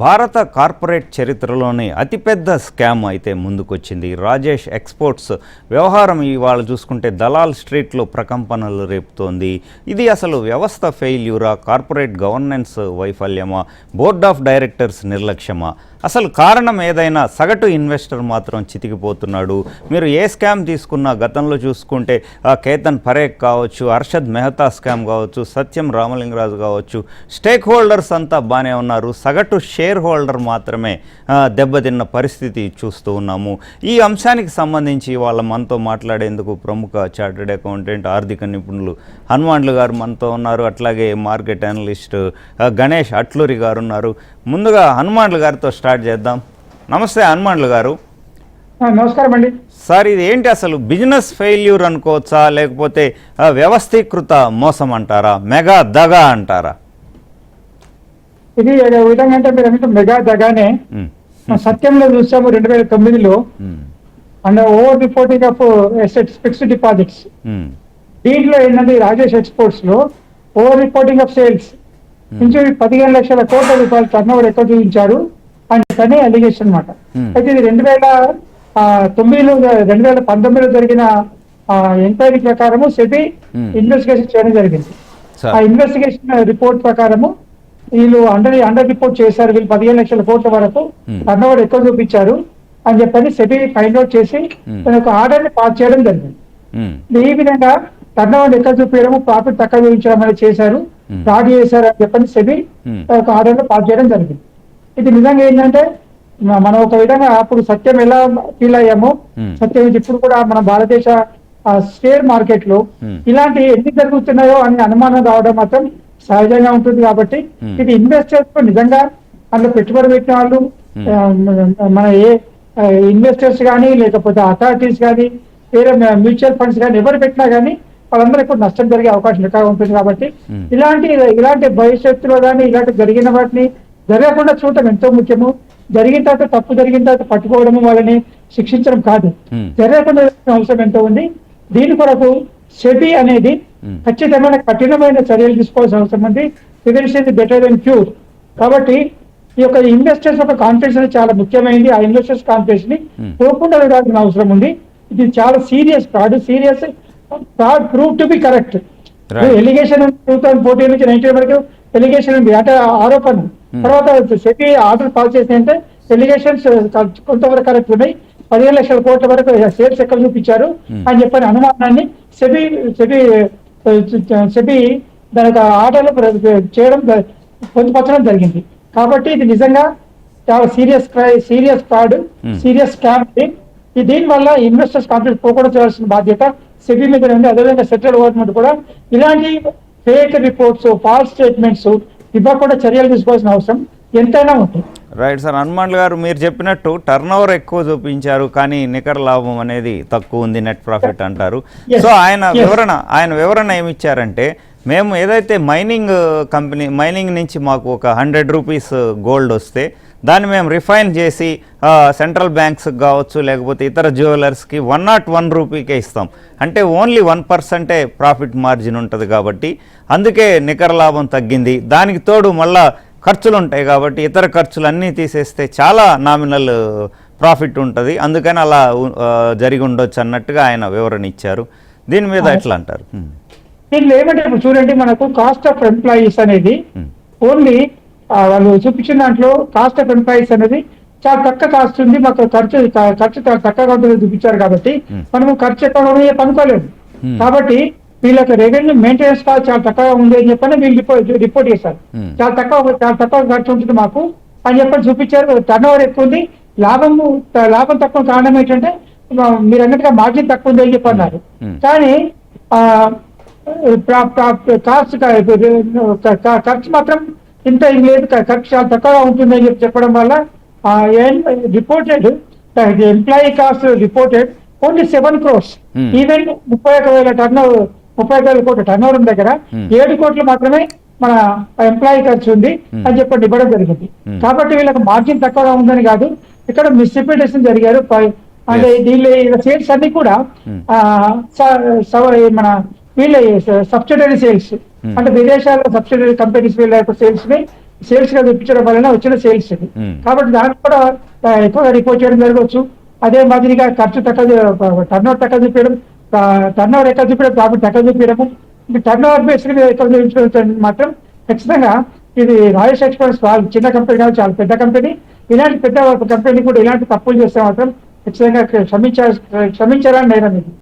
భారత కార్పొరేట్ చరిత్రలోని అతిపెద్ద స్కామ్ అయితే ముందుకొచ్చింది. రాజేష్ ఎక్స్పోర్ట్స్ వ్యవహారం ఇవాళ చూసుకుంటే దలాల్ స్ట్రీట్లో ప్రకంపనలు రేపుతోంది. ఇది అసలు వ్యవస్థ ఫెయిల్యూరా, కార్పొరేట్ గవర్నెన్స్ వైఫల్యమా, బోర్డ్ ఆఫ్ డైరెక్టర్స్ నిర్లక్ష్యమా? అసలు కారణం ఏదైనా సగటు ఇన్వెస్టర్ మాత్రం చితికిపోతున్నాడు. మీరు ఏ స్కామ్ తీసుకున్నా గతంలో చూసుకుంటే కేతన్ పరేఖ్ కావచ్చు, అర్షద్ మెహతా స్కామ్ కావచ్చు, సత్యం రామలింగరాజు కావచ్చు, స్టేక్ హోల్డర్స్ అంతా బాగానే ఉన్నారు. సగటు షేర్ హోల్డర్ మాత్రమే దెబ్బతిన్న పరిస్థితి చూస్తూ ఉన్నాము. ఈ అంశానికి సంబంధించి వాళ్ళ మనతో మాట్లాడేందుకు ప్రముఖ చార్టెడ్ అకౌంటెంట్, ఆర్థిక నిపుణులు హనుమాన్లు గారు మనతో ఉన్నారు. అట్లాగే మార్కెట్ అనలిస్ట్ గణేష్ అట్లూరి గారు ఉన్నారు. ముందుగా హనుమాన్లు గారితో స్టార్ట్ చేద్దాం. నమస్తే హనుమాన్లు గారు. నమస్కారం అండి. సార్, ఇది ఏంటి అసలు? బిజినెస్ ఫెయిల్యూర్ అనుకోవచ్చా, లేకపోతే వ్యవస్థీకృత మోసం అంటారా, మెగా దగా అంటారా? ఇది విధంగా అంటే మీరు అంటే మెగా దగానే. సత్యంలో చూసాము 2009లో and over reporting of assets, fixed deposits. దీంట్లో ఏంటంటే రాజేష్ ఎక్స్పోర్ట్స్ లో ఓవర్ రిపోర్టింగ్ ఆఫ్ సేల్స్ నుంచి 15 లక్షల కోట్ల రూపాయలు టర్న్ ఓవర్ ఎక్కువ చూపించారు అని అలిగేషన్ అనమాట. అయితే ఇది 2019లో జరిగిన ఎంక్వైరీ ప్రకారము సెబీ ఇన్వెస్టిగేషన్ చేయడం జరిగింది. ఆ ఇన్వెస్టిగేషన్ రిపోర్ట్ ప్రకారము వీళ్ళు అండర్ రిపోర్ట్ చేశారు. వీళ్ళు 15 లక్షల కోట్ల వరకు టర్న్ ఓవర్ ఎక్కువ చూపించారు అని చెప్పని సెబీ ఫైండ్ అవుట్ చేసి ఒక ఆర్డర్ ని పాస్ చేయడం జరిగింది. ఈ విధంగా టర్న్ ఓవర్ ఎక్కువ చూపించడం, ప్రాఫిట్ తక్కువ చూపించడం అనేది చేశారు, ఫ్రాడ్ చేశారు అని చెప్పని సెబీ ఒక ఆర్డర్ లో పాస్ చేయడం జరిగింది. ఇది నిజంగా ఏంటంటే మనం ఒక విధంగా అప్పుడు సత్యం ఎలా ఫీల్ అయ్యామో, సత్యం ఇప్పుడు కూడా మన భారతదేశ షేర్ మార్కెట్ లో ఇలాంటి ఎన్ని జరుగుతున్నాయో అని అనుమానం రావడం మాత్రం సహజంగా ఉంటుంది. కాబట్టి ఇది ఇన్వెస్టర్స్ నిజంగా అందులో పెట్టుబడి పెట్టిన వాళ్ళు, మన ఏ ఇన్వెస్టర్స్ కానీ లేకపోతే అథారిటీస్ కానీ వేరే మ్యూచువల్ ఫండ్స్ కానీ ఎవరు పెట్టినా కానీ వాళ్ళందరూ ఎక్కువ నష్టం జరిగే అవకాశం ఎక్కువగా ఉంటుంది. కాబట్టి ఇలాంటి భవిష్యత్తులో కానీ ఇలాంటి జరిగిన వాటిని జరగకుండా చూడటం ఎంతో ముఖ్యము. జరిగిన తర్వాత తప్పు జరిగిన తర్వాత పట్టుకోవడము, వాళ్ళని శిక్షించడం కాదు, జరగకుండా అవసరం ఎంతో ఉంది. దీని కొరకు సెబీ అనేది ఖచ్చితమైన కఠినమైన చర్యలు తీసుకోవాల్సిన అవసరం ఉంది. Prevention is better than cure. కాబట్టి ఈ యొక్క ఇన్వెస్టర్స్ యొక్క కాన్ఫిడెన్స్ అనేది చాలా ముఖ్యమైనది. ఆ ఇన్వెస్టర్స్ కాన్ఫిడెన్స్ ని పోకుండా వెళ్ళాల్సిన అవసరం ఉంది. ఇది చాలా serious fraud. Fraud prove to be correct. Allegation 2014 నుంచి 19 వరకు ఎలిగేషన్ ఉంది, అంటే ఆరోపణ. తర్వాత సెబీ ఆర్డర్ పాస్ చేసిందంటే ఎలిగేషన్స్ కొంతవరకు కరెక్ట్ ఉన్నాయి. 15 లక్షల కోట్ల వరకు సేల్స్ ఎక్కడ చూపించారు అని చెప్పని అనుమానాన్ని సెబీ దానికి ఆర్డర్లు చేయడం, పొందుపరచడం జరిగింది. కాబట్టి ఇది నిజంగా చాలా సీరియస్ ఫ్రాడ్, సీరియస్ స్కామ్. దీని వల్ల ఇన్వెస్టర్స్ కాన్ఫిడెన్స్ పోకుండా చేయాల్సిన బాధ్యత సెబీ మీద ఉంది. అదేవిధంగా సెంట్రల్ గవర్నమెంట్ కూడా ఇలాంటి ఫేక్ రిపోర్ట్స్, ఫాల్స్ స్టేట్మెంట్స్ ఇవ్వకుండా చర్యలు తీసుకోవాల్సిన అవసరం ఎంతైనా ఉంటుంది. Right sir. హనుమాన్లు గారు, మీరు చెప్పినట్టు టర్న్ ఓవర్ ఎక్కువ చూపించారు కానీ నికర లాభం అనేది తక్కువ ఉంది, నెట్ ప్రాఫిట్ అంటారు. సో ఆయన వివరణ ఏమిచ్చారంటే, మేము ఏదైతే మైనింగ్ నుంచి మాకు ఒక 100 రూపీస్ గోల్డ్ వస్తే దాన్ని మేము రిఫైన్ చేసి సెంట్రల్ బ్యాంక్స్కి కావచ్చు లేకపోతే ఇతర జ్యువెలర్స్కి 101 రూపీకే ఇస్తాం. అంటే ఓన్లీ 1% ప్రాఫిట్ మార్జిన్ ఉంటుంది. కాబట్టి అందుకే నికర లాభం తగ్గింది. దానికి తోడు మళ్ళా ఖర్చులు ఉంటాయి కాబట్టి ఇతర ఖర్చులు అన్నీ తీసేస్తే చాలా నామినల్ ప్రాఫిట్ ఉంటుంది. అందుకని అలా జరిగి ఉండొచ్చు అన్నట్టుగా ఆయన వివరణ ఇచ్చారు. దీని మీద ఎట్లా అంటారు? దీంట్లో ఏమంటే ఇప్పుడు చూడండి, మనకు కాస్ట్ ఆఫ్ ఎంప్లాయీస్ అనేది ఓన్లీ వాళ్ళు చూపించిన దాంట్లో కాస్ట్ ఆఫ్ ఎంప్లాయీస్ అనేది చాలా తక్కువ కాస్ట్ ఉంది, మాకు ఖర్చు చాలా తక్కువగా ఉంటుందని చూపించారు. కాబట్టి మనము ఖర్చు ఎక్కువ కనుక్కోలేము. కాబట్టి వీళ్ళకి రెవెన్యూ మెయింటెనెన్స్ కాస్ట్ చాలా తక్కువగా ఉంది అని చెప్పని వీళ్ళు రిపోర్ట్ చేశారు. చాలా తక్కువ ఖర్చు ఉంటుంది మాకు అని చెప్పని చూపించారు. టర్న్ ఓవర్ ఎక్కువ ఉంది, లాభం తక్కువ కారణం ఏంటంటే మీరు అన్నట్టుగా మార్జిన్ తక్కువ ఉంది అని చెప్పన్నారు. కానీ ఖర్చు మాత్రం ఇంత లేదు, ఖర్చు చాలా తక్కువగా ఉంటుంది అని చెప్పడం వల్ల reported employee cost reported only 7 crores. Even 31,000 కోట్ల టర్న్ ఓవర్ దగ్గర 7 కోట్లు మాత్రమే మన ఎంప్లాయీ ఖర్చు ఉంది అని చెప్పి ఇవ్వడం జరిగింది. కాబట్టి వీళ్ళకి మార్జిన్ తక్కువగా ఉందని కాదు, ఇక్కడ మిస్ఇంటర్ప్రిటేషన్ జరిగారు. అంటే దీనిలో సేల్స్ అన్ని కూడా మన వీళ్ళ సబ్సిడరీ సేల్స్, అంటే విదేశాల్లో సబ్సిడరీ కంపెనీస్ వీళ్ళ సేల్స్ ని సేల్స్ గా చూపించడం వలన వచ్చిన సేల్స్ ఇది. కాబట్టి దానికి కూడా ఎక్కువగా రిపోర్ట్ చేయడం జరగవచ్చు. అదే మాదిరిగా ఖర్చు తక్కువ, టర్న్ ఓవర్ తక్కువ చూపించడం, టర్న్ ఓవర్ ఎక్కువ చూపించడం, ప్రాఫిట్ తక్కువ చూపించడము, టర్న్ ఓవర్ బేస్ మీద ఎక్కువ చూపించడం మాత్రం ఖచ్చితంగా ఇది రాజేష్ ఎక్స్పోర్ట్స్ చిన్న కంపెనీ కాదు, చాలా పెద్ద కంపెనీ. ఇలాంటి పెద్ద కంపెనీ కూడా ఇలాంటి తప్పులు చేస్తే మాత్రం ఖచ్చితంగా క్షమించాలని నేరం ఇది.